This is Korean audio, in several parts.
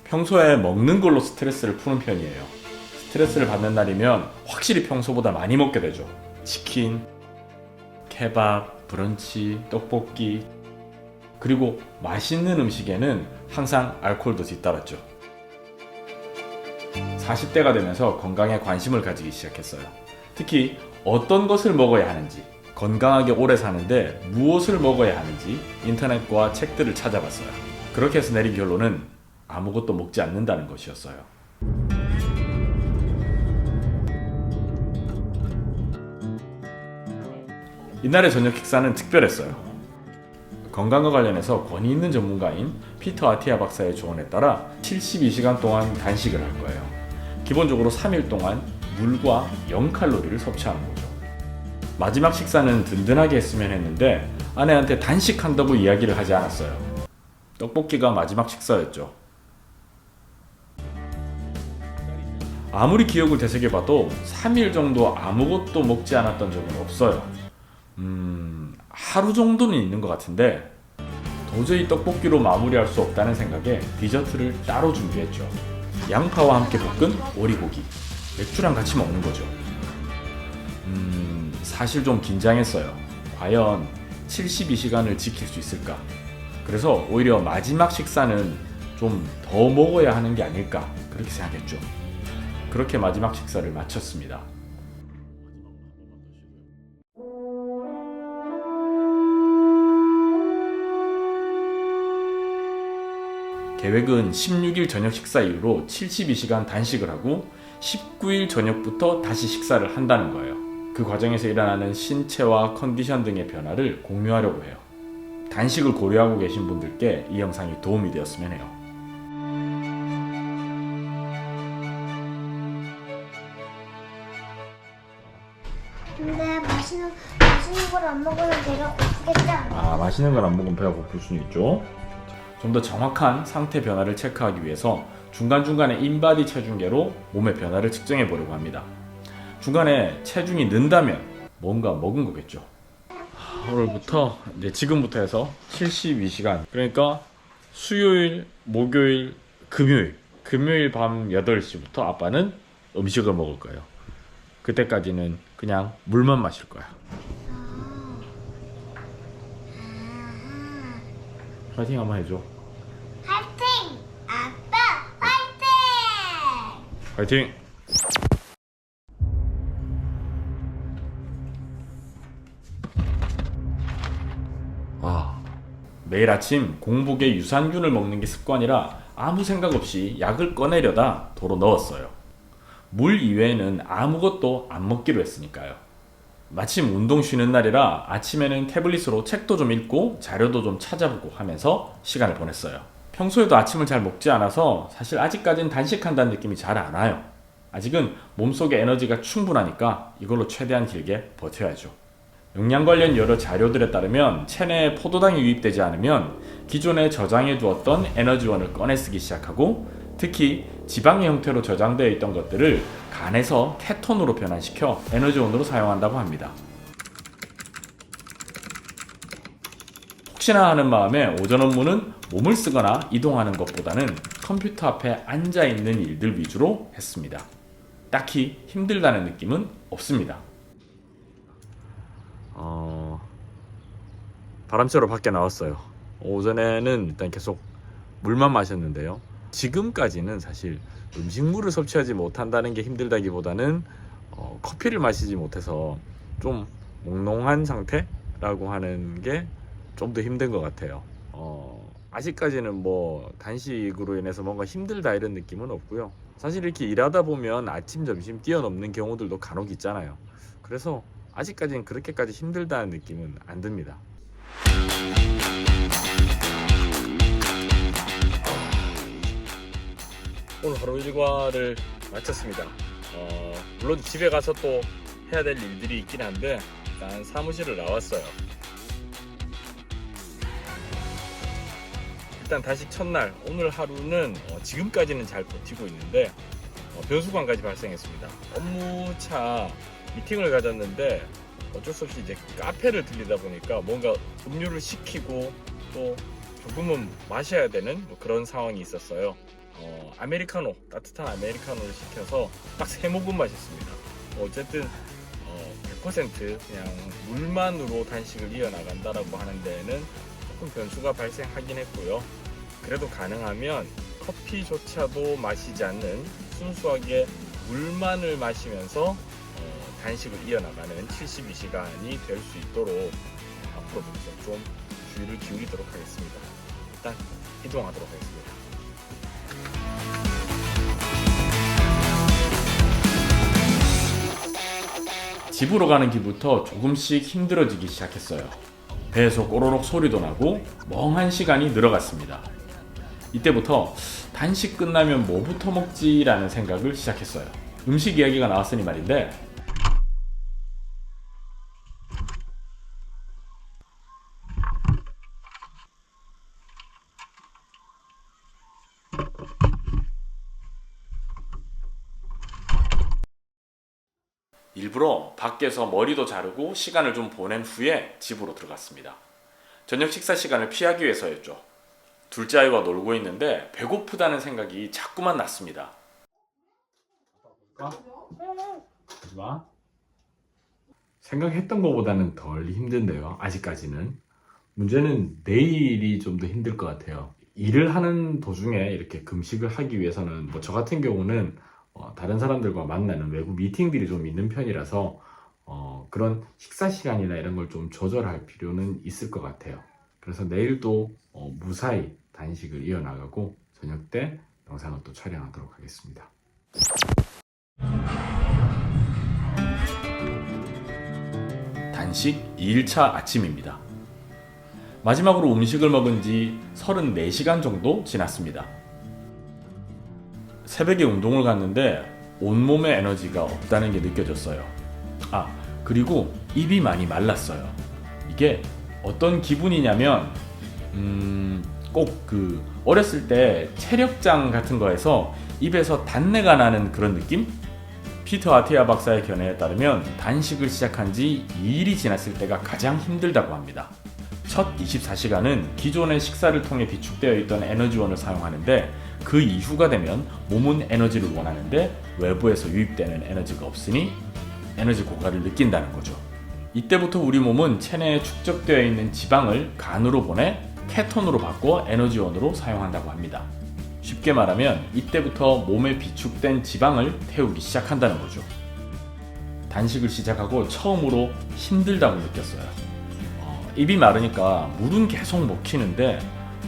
평소에 먹는 걸로 스트레스를 푸는 편이에요. 스트레스를 받는 날이면 확실히 평소보다 많이 먹게 되죠. 치킨, 케밥, 브런치, 떡볶이, 그리고 맛있는 음식에는 항상 알코올도 뒤따랐죠. 40대가 되면서 건강에 관심을 가지기 시작했어요. 특히 어떤 것을 먹어야 하는지, 건강하게 오래 사는데 무엇을 먹어야 하는지 인터넷과 책들을 찾아봤어요. 그렇게 해서 내린 결론은 아무것도 먹지 않는다는 것이었어요. 이날의 저녁 식사는 특별했어요. 건강과 관련해서 권위 있는 전문가인 피터 아티아 박사의 조언에 따라 72시간 동안 단식을 할 거예요. 기본적으로 3일 동안 물과 0칼로리를 섭취하는 거죠. 마지막 식사는 든든하게 했으면 했는데 아내한테 단식한다고 이야기를 하지 않았어요. 떡볶이가 마지막 식사였죠. 아무리 기억을 되새겨봐도 3일 정도 아무것도 먹지 않았던 적은 없어요. 하루 정도는 있는 것 같은데 도저히 떡볶이로 마무리할 수 없다는 생각에 디저트를 따로 준비했죠. 양파와 함께 볶은 오리고기, 맥주랑 같이 먹는 거죠. 사실 좀 긴장했어요. 과연 72시간을 지킬 수 있을까? 그래서 오히려 마지막 식사는 좀 더 먹어야 하는 게 아닐까 그렇게 생각했죠. 그렇게 마지막 식사를 마쳤습니다. 계획은 16일 저녁 식사 이후로 72시간 단식을 하고 19일 저녁부터 다시 식사를 한다는 거예요. 그 과정에서 일어나는 신체와 컨디션 등의 변화를 공유하려고 해요. 단식을 고려하고 계신 분들께 이 영상이 도움이 되었으면 해요. 근데 맛있는 걸 안 먹으면 배가 고프겠지 않아? 맛있는 걸 안 먹으면 배가 고플 수는 있죠. 좀 더 정확한 상태 변화를 체크하기 위해서 중간중간에 인바디 체중계로 몸의 변화를 측정해 보려고 합니다. 중간에 체중이 는다면 뭔가 먹은 거겠죠. 오늘부터 이제 지금부터 해서 72시간, 그러니까 수요일, 목요일, 금요일 밤 8시부터 아빠는 음식을 먹을 거예요. 그때까지는 그냥 물만 마실 거야. 파이팅 한번 해줘. 파이팅! 아빠 파이팅! 파이팅! 매일 아침 공복에 유산균을 먹는 게 습관이라 아무 생각 없이 약을 꺼내려다 도로 넣었어요. 물 이외에는 아무것도 안 먹기로 했으니까요. 마침 운동 쉬는 날이라 아침에는 태블릿으로 책도 좀 읽고 자료도 좀 찾아보고 하면서 시간을 보냈어요. 평소에도 아침을 잘 먹지 않아서 사실 아직까지는 단식한다는 느낌이 잘 안 와요. 아직은 몸속에 에너지가 충분하니까 이걸로 최대한 길게 버텨야죠. 영양 관련 여러 자료들에 따르면 체내에 포도당이 유입되지 않으면 기존에 저장해 두었던 에너지원을 꺼내 쓰기 시작하고 특히 지방의 형태로 저장되어 있던 것들을 간에서 케톤으로 변환시켜 에너지원으로 사용한다고 합니다. 혹시나 하는 마음에 오전 업무는 몸을 쓰거나 이동하는 것보다는 컴퓨터 앞에 앉아 있는 일들 위주로 했습니다. 딱히 힘들다는 느낌은 없습니다. 바람 쐬러 밖에 나왔어요. 오전에는 일단 계속 물만 마셨는데요. 지금까지는 사실 음식물을 섭취하지 못한다는 게 힘들다기보다는 커피를 마시지 못해서 좀 몽롱한 상태라고 하는 게 좀 더 힘든 것 같아요. 아직까지는 뭐 단식으로 인해서 뭔가 힘들다 이런 느낌은 없고요. 사실 이렇게 일하다 보면 아침 점심 뛰어넘는 경우들도 간혹 있잖아요. 그래서 아직까지는 그렇게까지 힘들다는 느낌은 안 듭니다. 오늘 하루 일과를 마쳤습니다. 물론 집에 가서 또 해야 될 일들이 있긴 한데 일단 사무실을 나왔어요. 일단 단식 첫날 오늘 하루는 지금까지는 잘 버티고 있는데 변수관까지 발생했습니다. 업무차 미팅을 가졌는데 어쩔 수 없이 이제 카페를 들리다 보니까 뭔가 음료를 시키고 또 조금은 마셔야 되는 그런 상황이 있었어요. 아메리카노, 따뜻한 아메리카노를 시켜서 딱 3모금 마셨습니다. 어쨌든 100% 그냥 물만으로 단식을 이어나간다라고 하는 데에는 조금 변수가 발생하긴 했고요. 그래도 가능하면 커피조차도 마시지 않는 순수하게 물만을 마시면서 단식을 이어나가는 72시간이 될 수 있도록 앞으로부터 좀 주의를 기울이도록 하겠습니다. 일단 이동하도록 하겠습니다. 집으로 가는 길부터 조금씩 힘들어지기 시작했어요. 배에서 꼬르륵 소리도 나고 멍한 시간이 늘어갔습니다. 이때부터 단식 끝나면 뭐부터 먹지라는 생각을 시작했어요. 음식 이야기가 나왔으니 말인데 일부러 밖에서 머리도 자르고 시간을 좀 보낸 후에 집으로 들어갔습니다. 저녁 식사 시간을 피하기 위해서였죠. 둘째 아이와 놀고 있는데 배고프다는 생각이 자꾸만 났습니다. 하지마. 생각했던 것보다는 덜 힘든데요. 아직까지는. 문제는 내일이 좀 더 힘들 것 같아요. 일을 하는 도중에 이렇게 금식을 하기 위해서는 저 같은 경우는 다른 사람들과 만나는 외부 미팅들이 좀 있는 편이라서 그런 식사 시간이나 이런 걸 좀 조절할 필요는 있을 것 같아요. 그래서 내일도 무사히 단식을 이어나가고 저녁 때 영상을 또 촬영하도록 하겠습니다. 단식 2일차 아침입니다. 마지막으로 음식을 먹은 지 34시간 정도 지났습니다. 새벽에 운동을 갔는데 온몸에 에너지가 없다는 게 느껴졌어요. 그리고 입이 많이 말랐어요. 이게 어떤 기분이냐면 꼭 어렸을 때 체력장 같은 거에서 입에서 단내가 나는 그런 느낌? 피터 아티아 박사의 견해에 따르면 단식을 시작한 지 2일이 지났을 때가 가장 힘들다고 합니다. 첫 24시간은 기존의 식사를 통해 비축되어 있던 에너지원을 사용하는데 그 이후가 되면 몸은 에너지를 원하는데 외부에서 유입되는 에너지가 없으니 에너지 고갈을 느낀다는 거죠. 이때부터 우리 몸은 체내에 축적되어 있는 지방을 간으로 보내 케톤으로 바꿔 에너지원으로 사용한다고 합니다. 쉽게 말하면 이때부터 몸에 비축된 지방을 태우기 시작한다는 거죠. 단식을 시작하고 처음으로 힘들다고 느꼈어요. 입이 마르니까 물은 계속 먹히는데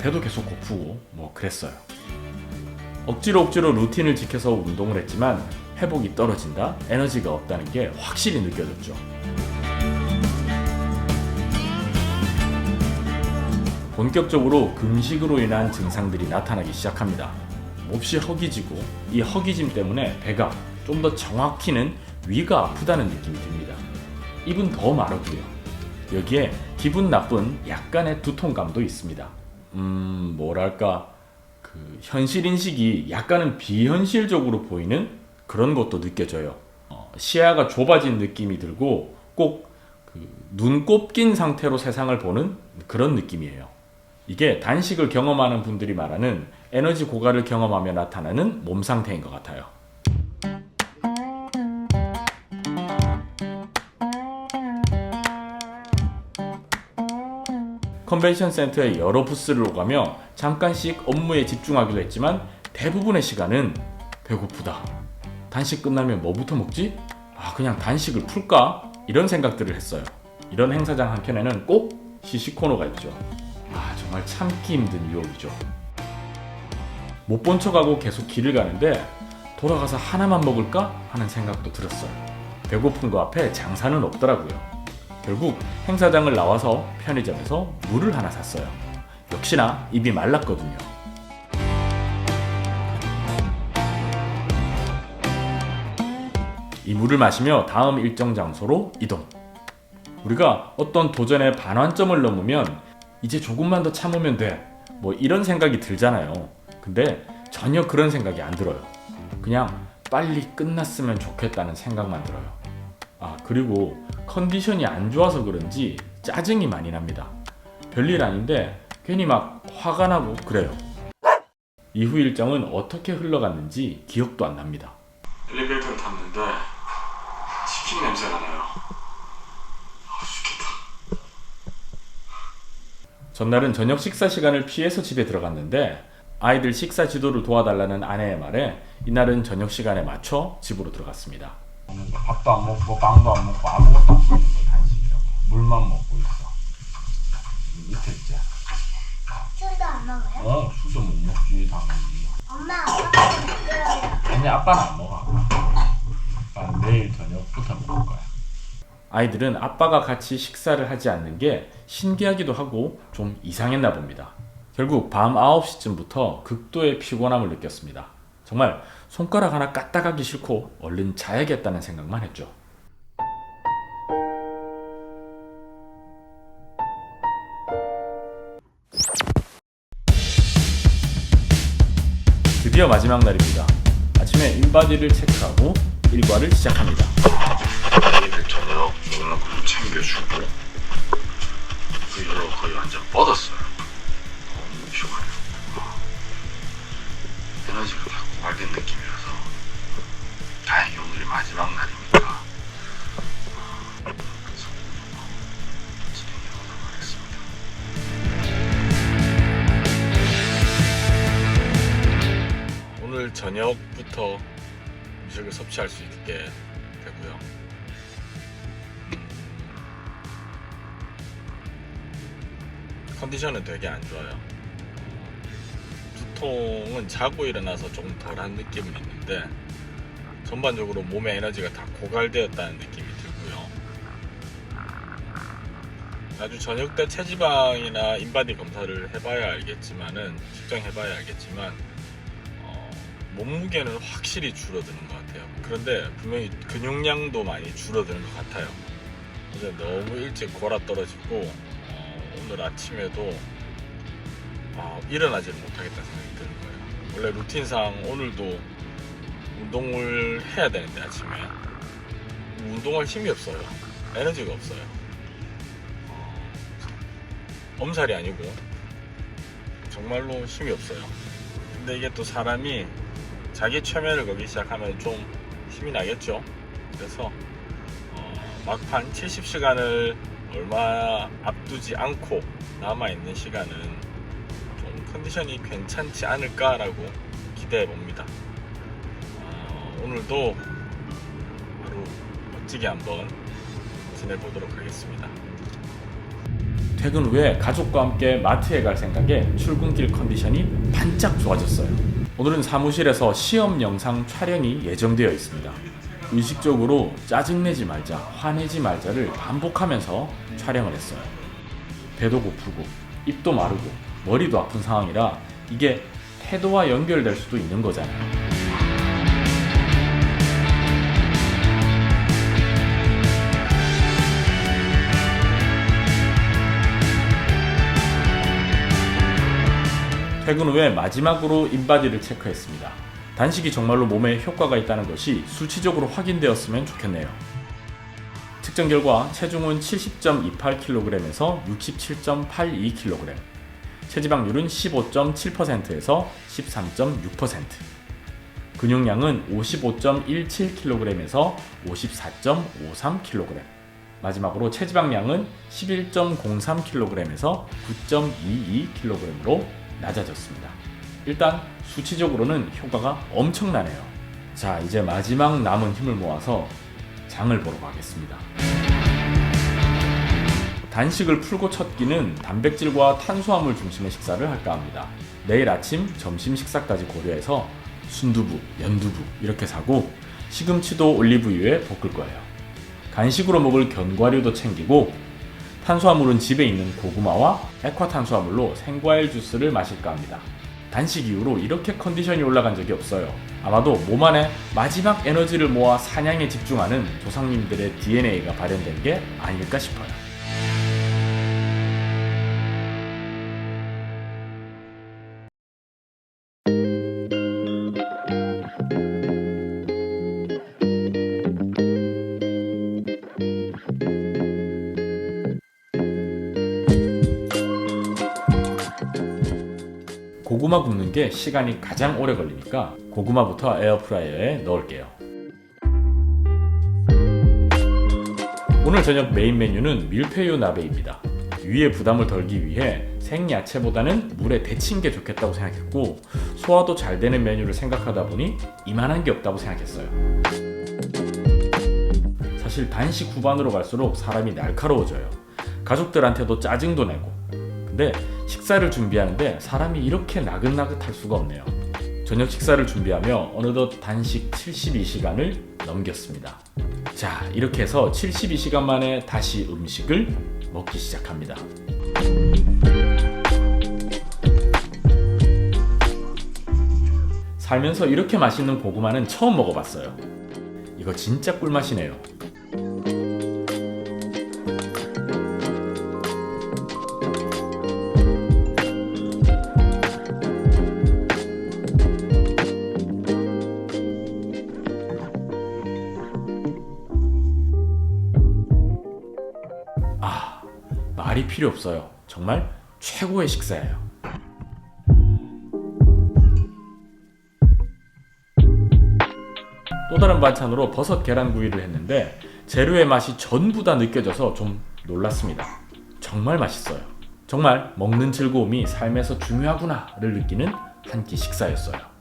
배도 계속 고프고 그랬어요. 억지로 루틴을 지켜서 운동을 했지만 회복이 떨어진다, 에너지가 없다는 게 확실히 느껴졌죠. 본격적으로 금식으로 인한 증상들이 나타나기 시작합니다. 몹시 허기지고 이 허기짐 때문에 배가 좀 더 정확히는 위가 아프다는 느낌이 듭니다. 입은 더 마르고요. 여기에 기분 나쁜 약간의 두통감도 있습니다. 뭐랄까 현실 인식이 약간은 비현실적으로 보이는 그런 것도 느껴져요. 시야가 좁아진 느낌이 들고 꼭 눈곱 낀 상태로 세상을 보는 그런 느낌이에요. 이게 단식을 경험하는 분들이 말하는 에너지 고갈을 경험하며 나타나는 몸 상태인 것 같아요. 컨벤션 센터의 여러 부스를 오가며 잠깐씩 업무에 집중하기도 했지만 대부분의 시간은 배고프다. 단식 끝나면 뭐부터 먹지? 그냥 단식을 풀까? 이런 생각들을 했어요. 이런 행사장 한켠에는 꼭 시시코너가 있죠. 정말 참기 힘든 유혹이죠. 못 본 척하고 계속 길을 가는데 돌아가서 하나만 먹을까? 하는 생각도 들었어요. 배고픈 거 앞에 장사는 없더라고요. 결국 행사장을 나와서 편의점에서 물을 하나 샀어요. 역시나 입이 말랐거든요. 이 물을 마시며 다음 일정 장소로 이동. 우리가 어떤 도전에 반환점을 넘으면 이제 조금만 더 참으면 돼. 이런 생각이 들잖아요. 근데 전혀 그런 생각이 안 들어요. 그냥 빨리 끝났으면 좋겠다는 생각만 들어요. 그리고 컨디션이 안 좋아서 그런지 짜증이 많이 납니다. 별일 아닌데 괜히 막 화가 나고 그래요. 이후 일정은 어떻게 흘러갔는지 기억도 안 납니다. 엘리베이터를 탔는데 치킨 냄새가 나요. 죽겠다. 전날은 저녁 식사 시간을 피해서 집에 들어갔는데 아이들 식사 지도를 도와달라는 아내의 말에 이날은 저녁 시간에 맞춰 집으로 들어갔습니다. 밥도 안 먹고 빵도 안 먹고 아무것도 안 먹는 거 단식이라고. 물만 먹고 있어. 이틀째. 술도 안 먹어요? 술도 못 먹지 당연히. 엄마 아빠가 먹어요. 아니 아빠는 안 먹어. 아빠는 내일 저녁부터 먹을 거야. 아이들은 아빠가 같이 식사를 하지 않는 게 신기하기도 하고 좀 이상했나 봅니다. 결국 밤 9시쯤부터 극도의 피곤함을 느꼈습니다. 정말 손가락 하나 까딱하기 싫고 얼른 자야겠다는 생각만 했죠. 드디어 마지막 날입니다. 아침에 인바디를 체크하고 일과를 시작합니다. 아이들 저녁 먹는 것도 챙겨주고 이걸로 거의 완전 뻗었어요. 너무 피곤해요. 에너지가 다 고갈된 느낌이라서 다행히 오늘이 마지막 날이니까 진행해보도록 하겠습니다. 오늘 저녁부터 음식을 섭취할 수 있게 되고요. 컨디션은 되게 안 좋아요. 두통은 자고 일어나서 조금 덜한 느낌은 있는데 전반적으로 몸의 에너지가 다 고갈되었다는 느낌이 들고요. 아주 저녁 때 체지방이나 인바디 검사를 해봐야 알겠지만은 측정해봐야 알겠지만 몸무게는 확실히 줄어드는 것 같아요. 그런데 분명히 근육량도 많이 줄어드는 것 같아요. 어제 너무 일찍 골아 떨어지고 오늘 아침에도 일어나지를 못하겠다는 생각이 드는 거예요. 원래 루틴상 오늘도 운동을 해야 되는데 아침에 운동할 힘이 없어요. 에너지가 없어요. 엄살이 아니고 정말로 힘이 없어요. 근데 이게 또 사람이 자기 최면을 걸기 시작하면 좀 힘이 나겠죠. 그래서 막판 70시간을 얼마 앞두지 않고 남아있는 시간은 좀 컨디션이 괜찮지 않을까라고 기대해 봅니다. 오늘도 하루 멋지게 한번 지내보도록 하겠습니다. 퇴근 후에 가족과 함께 마트에 갈 생각에 출근길 컨디션이 반짝 좋아졌어요. 오늘은 사무실에서 시험 영상 촬영이 예정되어 있습니다. 의식적으로 짜증내지 말자, 화내지 말자를 반복하면서 촬영을 했어요. 배도 고프고 입도 마르고 머리도 아픈 상황이라 이게 태도와 연결될 수도 있는 거잖아요. 퇴근 후에 마지막으로 인바디를 체크했습니다. 단식이 정말로 몸에 효과가 있다는 것이 수치적으로 확인되었으면 좋겠네요. 측정 결과 체중은 70.28kg에서 67.82kg, 체지방률은 15.7%에서 13.6%, 근육량은 55.17kg에서 54.53kg, 마지막으로 체지방량은 11.03kg에서 9.22kg으로 낮아졌습니다. 일단 수치적으로는 효과가 엄청나네요. 자, 이제 마지막 남은 힘을 모아서 장을 보러 가겠습니다. 단식을 풀고 첫 끼는 단백질과 탄수화물 중심의 식사를 할까 합니다. 내일 아침 점심 식사까지 고려해서 순두부, 연두부 이렇게 사고 시금치도 올리브유에 볶을 거예요. 간식으로 먹을 견과류도 챙기고 탄수화물은 집에 있는 고구마와 액화탄수화물로 생과일 주스를 마실까 합니다. 단식 이후로 이렇게 컨디션이 올라간 적이 없어요. 아마도 몸 안에 마지막 에너지를 모아 사냥에 집중하는 조상님들의 DNA가 발현된 게 아닐까 싶어요. 고구마 굽는 게 시간이 가장 오래 걸리니까 고구마부터 에어프라이어에 넣을게요. 오늘 저녁 메인 메뉴는 밀푀유 나베입니다. 위에 부담을 덜기 위해 생야채보다는 물에 데친 게 좋겠다고 생각했고, 소화도 잘 되는 메뉴를 생각하다 보니 이만한 게 없다고 생각했어요. 사실 단식 후반으로 갈수록 사람이 날카로워져요. 가족들한테도 짜증도 내고. 근데 식사를 준비하는데 사람이 이렇게 나긋나긋할 수가 없네요. 저녁 식사를 준비하며 어느덧 단식 72시간을 넘겼습니다. 자, 이렇게 해서 72시간 만에 다시 음식을 먹기 시작합니다. 살면서 이렇게 맛있는 고구마는 처음 먹어봤어요. 이거 진짜 꿀맛이네요. 말이 필요 없어요. 정말 최고의 식사예요. 또 다른 반찬으로 버섯 계란구이를 했는데 재료의 맛이 전부 다 느껴져서 좀 놀랐습니다. 정말 맛있어요. 정말 먹는 즐거움이 삶에서 중요하구나를 느끼는 한 끼 식사였어요.